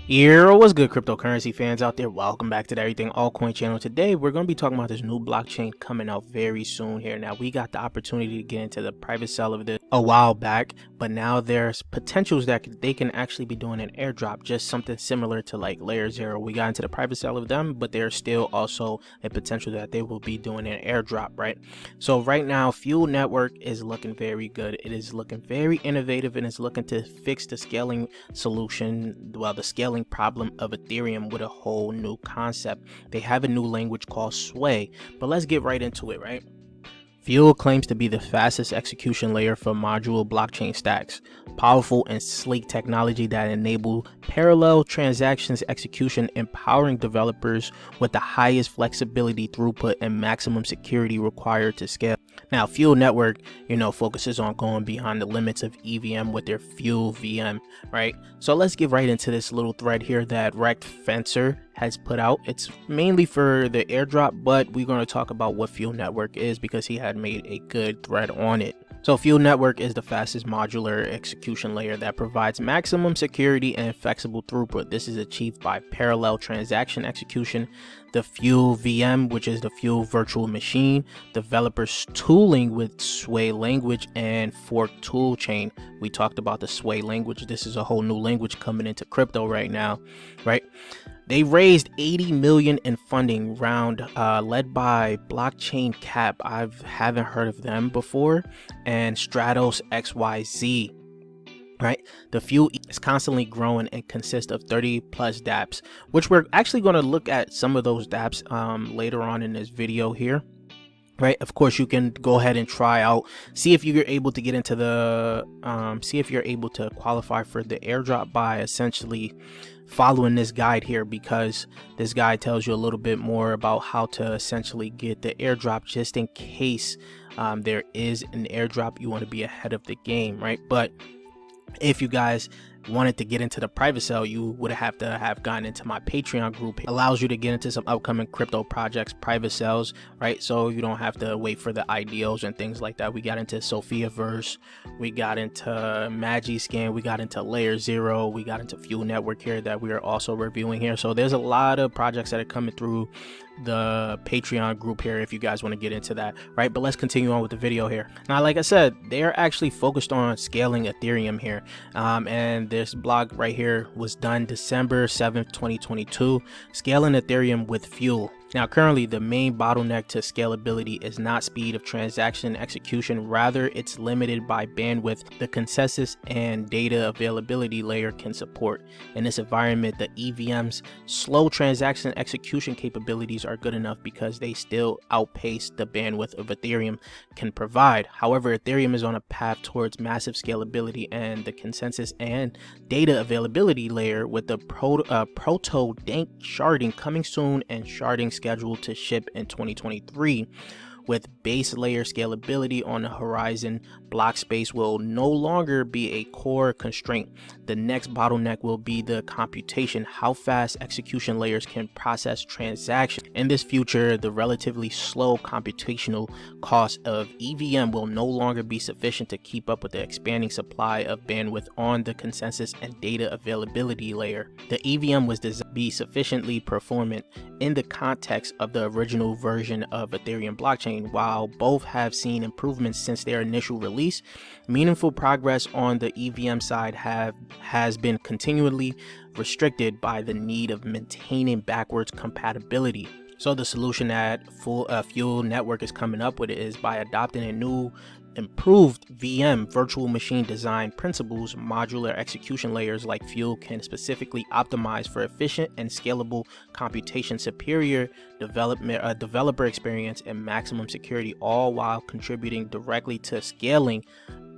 Yo, what's good, cryptocurrency fans out there? Welcome back to the Everything Altcoin channel. Today, we're going to be talking about this new blockchain coming out very soon here. Now, we got the opportunity to get into the private sale of this a while back, but now there's potentials that they can actually be doing an airdrop, just something similar to like Layer 0. We got into the private sale of them, but there's still also a potential that they will be doing an airdrop, right? So right now, FUEL Network is looking very good. It is looking very innovative, and it's looking to fix the scaling solution, well, the scaling problem of Ethereum with a whole new concept. They have a new language called Sway, but let's get right into it, right? FUEL claims to be the fastest execution layer for modular blockchain stacks, powerful and sleek technology that enable parallel transactions execution, empowering developers with the highest flexibility, throughput, and maximum security required to scale. Now, FUEL Network, focuses on going beyond the limits of EVM with their FUELVM, right? So let's get right into this little thread here that Rect Fencer has put out. It's mainly for the airdrop, but we're going to talk about what FUEL Network is because he had made a good thread on it. So FUEL Network is the fastest modular execution layer that provides maximum security and flexible throughput. This is achieved by parallel transaction execution, the FUELVM, which is the FUEL virtual machine, developers tooling with Sway language, and fork tool chain. We talked about the Sway language. This is a whole new language coming into crypto right now, right? They raised 80 million in funding round led by Blockchain Cap. I haven't heard of them before, and Stratos XYZ. Right, the FUEL is constantly growing and consists of 30 plus dApps, which we're actually going to look at some of those dApps later on in this video here. Right, of course you can go ahead and try out, see if you're able to get into the see if you're able to qualify for the airdrop by essentially following this guide here, because this guide tells you a little bit more about how to essentially get the airdrop, just in case there is an airdrop. You want to be ahead of the game, right? But if you guys wanted to get into the private sale, you would have to have gone into my Patreon group. It allows you to get into some upcoming crypto projects private sales, right? So you don't have to wait for the ideals and things like that. We got into Sophiaverse, we got into Magiscan, we got into Layer 0, we got into FUEL Network here that we are also reviewing here. So there's a lot of projects that are coming through the Patreon group here if you guys want to get into that, right? But let's continue on with the video here. Now, like I said, they're actually focused on scaling Ethereum here, and this blog right here was done December 7th 2022, scaling Ethereum with FUEL. Now, currently the main bottleneck to scalability is not speed of transaction execution, rather it's limited by bandwidth the consensus and data availability layer can support. In this environment, the EVM's slow transaction execution capabilities are good enough because they still outpace the bandwidth of Ethereum can provide. However, Ethereum is on a path towards massive scalability, and the consensus and data availability layer with the proto-dank sharding coming soon, and sharding scheduled to ship in 2023. With base layer scalability on the horizon, block space will no longer be a core constraint. The next bottleneck will be the computation, how fast execution layers can process transactions. In this future, the relatively slow computational cost of EVM will no longer be sufficient to keep up with the expanding supply of bandwidth on the consensus and data availability layer. The EVM was designed to be sufficiently performant in the context of the original version of Ethereum blockchain. While both have seen improvements since their initial release, meaningful progress on the EVM side has been continually restricted by the need of maintaining backwards compatibility. So the solution that FUEL Network is coming up with is by adopting a new improved VM virtual machine design principles. Modular execution layers like FUEL can specifically optimize for efficient and scalable computation, superior developer experience, and maximum security, all while contributing directly to scaling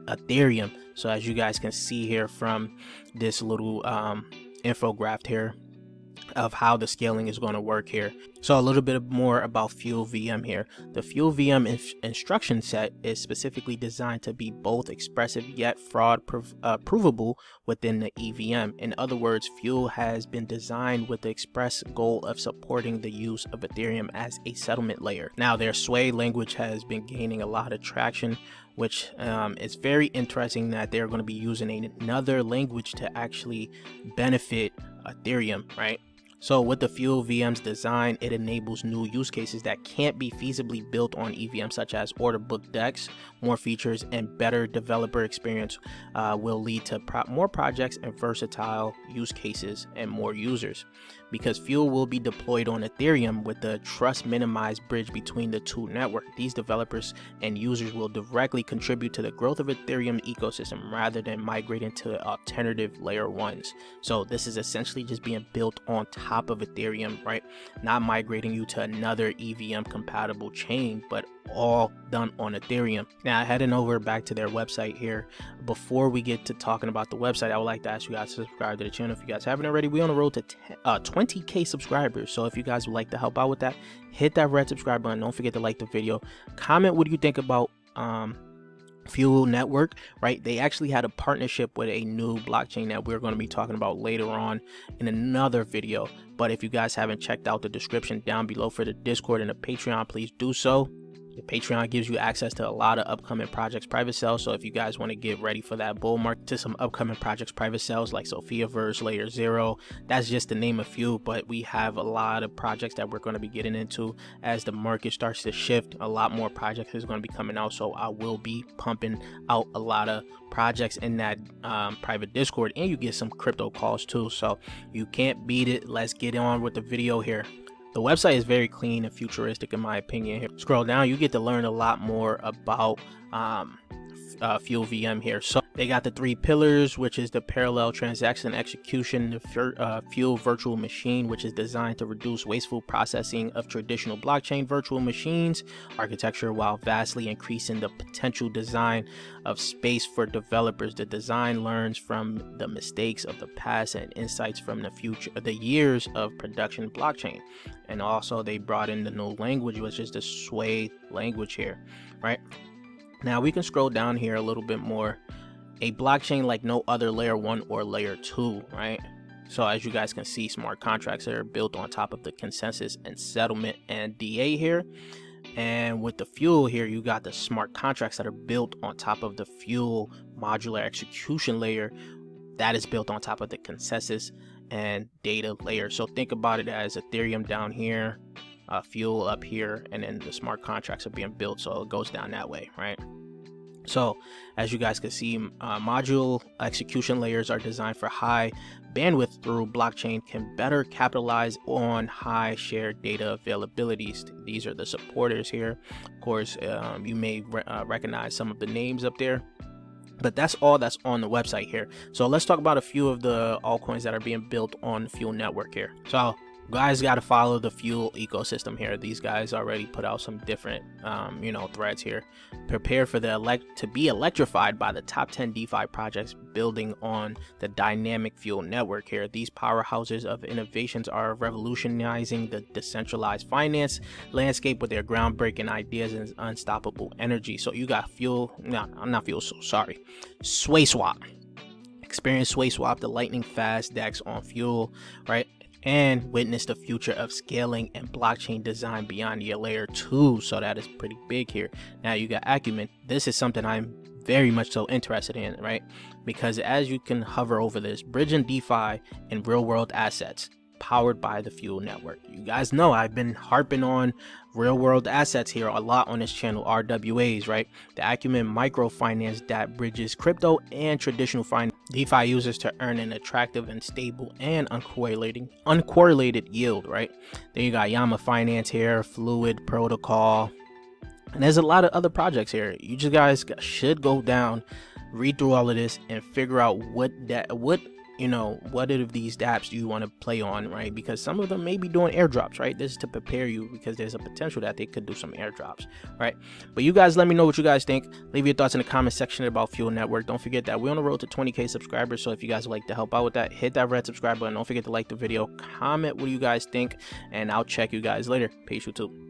Ethereum. So as you guys can see here from this little infographic here of how the scaling is going to work here. So a little bit more about FUELVM here. The FUELVM instruction set is specifically designed to be both expressive yet provable within the EVM. In other words, Fuel has been designed with the express goal of supporting the use of Ethereum as a settlement layer. Now, their Sway language has been gaining a lot of traction, which is very interesting that they're going to be using another language to actually benefit Ethereum, right? So with the FUELVM's design, it enables new use cases that can't be feasibly built on EVM, such as order book decks. More features and better developer experience will lead to more projects and versatile use cases and more users. Because Fuel will be deployed on Ethereum with the trust minimized bridge between the two networks, these developers and users will directly contribute to the growth of Ethereum ecosystem rather than migrating to alternative layer ones. So this is essentially just being built on top of Ethereum, right? Not migrating you to another EVM compatible chain, but all done on Ethereum. Now, heading over back to their website here, before we get to talking about the website, I would like to ask you guys to subscribe to the channel if you guys haven't already. We're on the road to 20k subscribers, so if you guys would like to help out with that, hit that red subscribe button. Don't forget to like the video, comment what do you think about FUEL Network, right? They actually had a partnership with a new blockchain that we're going to be talking about later on in another video. But if you guys haven't checked out the description down below for the Discord and the Patreon, please do so. The Patreon gives you access to a lot of upcoming projects private sales, so if you guys want to get ready for that bull market to some upcoming projects private sales like Sophiaverse, Layer 0, that's just to name a few, but we have a lot of projects that we're going to be getting into as the market starts to shift. A lot more projects is going to be coming out, so I will be pumping out a lot of projects in that private Discord, and you get some crypto calls too, so you can't beat it. Let's get on with the video here. The website is very clean and futuristic in my opinion. Here, scroll down, you get to learn a lot more about FUELVM here. So they got the 3 pillars, which is the parallel transaction execution, the Fuel virtual machine, which is designed to reduce wasteful processing of traditional blockchain virtual machines architecture while vastly increasing the potential design of space for developers. The design learns from the mistakes of the past and insights from the years of production blockchain. And also they brought in the new language, which is the Sway language here, right? Now we can scroll down here a little bit more. A blockchain like no other layer 1 or layer 2, right? So as you guys can see, smart contracts that are built on top of the consensus and settlement and DA here. And with the Fuel here, you got the smart contracts that are built on top of the Fuel modular execution layer that is built on top of the consensus and data layer. So think about it as Ethereum down here, Fuel up here, and then the smart contracts are being built, so it goes down that way, right? So as you guys can see, module execution layers are designed for high bandwidth through blockchain can better capitalize on high shared data availabilities. These are the supporters here. Of course, you may recognize some of the names up there, but that's all that's on the website here. So let's talk about a few of the altcoins that are being built on the Fuel network here. So guys got to follow the Fuel ecosystem here. These guys already put out some different threads here. Prepare for to be electrified by the top 10 DeFi projects building on the dynamic Fuel network here. These powerhouses of innovations are revolutionizing the decentralized finance landscape with their groundbreaking ideas and unstoppable energy. So you got swayswap. Experience swayswap, the lightning fast DEX on Fuel, right? And witness the future of scaling and blockchain design beyond your layer 2. So that is pretty big here. Now you got Acumen. This is something I'm very much so interested in, right? Because as you can hover over this, bridging DeFi and real world assets powered by the Fuel network. You guys know I've been harping on real world assets here a lot on this channel, RWAs, right? The Acumen microfinance that bridges crypto and traditional finance DeFi users to earn an attractive and stable and uncorrelated yield, right? Then you got Yama Finance here, Fluid Protocol, and there's a lot of other projects here. You just guys should go down, read through all of this, and figure out what you know, what of these dApps do you want to play on, right? Because some of them may be doing airdrops, right? This is to prepare you because there's a potential that they could do some airdrops, right? But you guys let me know what you guys think. Leave your thoughts in the comment section about FUEL Network. Don't forget that we're on the road to 20K subscribers, so if you guys would like to help out with that, hit that red subscribe button. Don't forget to like the video, comment what you guys think, and I'll check you guys later. Peace, YouTube.